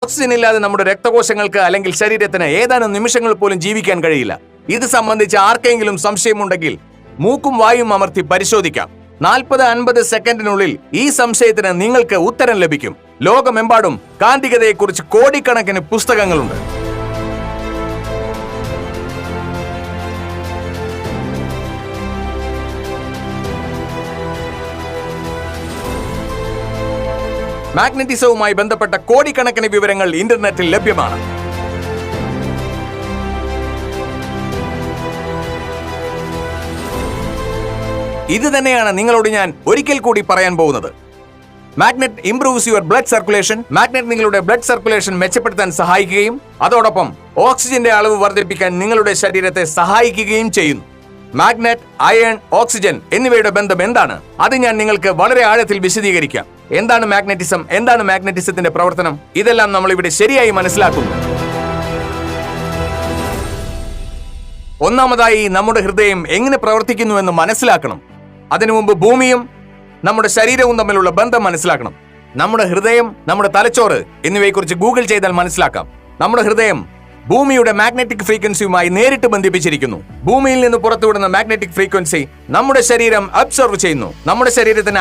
Oxygen ഇല്ലാതെ നമ്മുടെ രക്തകോശങ്ങൾക്ക് അല്ലെങ്കിൽ ശരീരത്തിന് ഏതാനും നിമിഷങ്ങൾ പോലും ജീവിക്കാൻ കഴിയില്ല. ഇത് സംബന്ധിച്ച് ആർക്കെങ്കിലും സംശയമുണ്ടെങ്കിൽ മൂക്കും വായും അമർത്തി പരിശോധിക്കാം. 40-50 സെക്കൻഡിനുള്ളിൽ ഈ സംശയത്തിന് നിങ്ങൾക്ക് ഉത്തരം ലഭിക്കും. ലോകമെമ്പാടും കാന്തികതയെക്കുറിച്ച് കോടിക്കണക്കിന് പുസ്തകങ്ങളുണ്ട്. മാഗ്നറ്റിസവുമായി ബന്ധപ്പെട്ട കോടിക്കണക്കിന് വിവരങ്ങൾ ഇന്റർനെറ്റിൽ ലഭ്യമാണ്. ഇത് തന്നെയാണ് നിങ്ങളോട് ഞാൻ ഒരിക്കൽ കൂടി പറയാൻ പോകുന്നത്. Magnet improves your blood circulation. Magnet നിങ്ങളുടെ ബ്ലഡ് സർക്കുലേഷൻ മെച്ചപ്പെടുത്താൻ സഹായിക്കുകയും അതോടൊപ്പം ഓക്സിജന്റെ അളവ് വർദ്ധിപ്പിക്കാൻ നിങ്ങളുടെ ശരീരത്തെ സഹായിക്കുകയും ചെയ്യുന്നു. മാഗ്നെറ്റ്, അയൺ, ഓക്സിജൻ എന്നിവയുടെ ബന്ധം എന്താണ്? അത് ഞാൻ നിങ്ങൾക്ക് വളരെ ആഴത്തിൽ വിശദീകരിക്കാം. എന്താണ് മാഗ്നറ്റിസം, എന്താണ് മാഗ്നറ്റിസത്തിന്റെ പ്രവർത്തനം, ഇതെല്ലാം നമ്മൾ ഇവിടെ ശരിയായി മനസ്സിലാക്കുന്നു. ഒന്നാമതായി നമ്മുടെ ഹൃദയം എങ്ങനെ പ്രവർത്തിക്കുന്നുവെന്ന് മനസ്സിലാക്കണം. അതിനു മുമ്പ് ഭൂമിയും നമ്മുടെ ശരീരവും തമ്മിലുള്ള ബന്ധം മനസ്സിലാക്കണം. നമ്മുടെ ഹൃദയം, നമ്മുടെ തലച്ചോറ് എന്നിവയെക്കുറിച്ച് ഗൂഗിൾ ചെയ്താൽ മനസ്സിലാക്കാം. നമ്മുടെ ഹൃദയം ഭൂമിയുടെ മാഗ്നറ്റിക് ഫ്രീക്വൻസിയുമായി നേരിട്ട് ബന്ധിപ്പിച്ചിരിക്കുന്നു. ഭൂമിയിൽ നിന്ന് പുറത്തുവിടുന്ന മാഗ്നറ്റിക് ഫ്രീക്വൻസി നമ്മുടെ ശരീരം അബ്സോർവ് ചെയ്യുന്നു. നമ്മുടെ ശരീരത്തിന്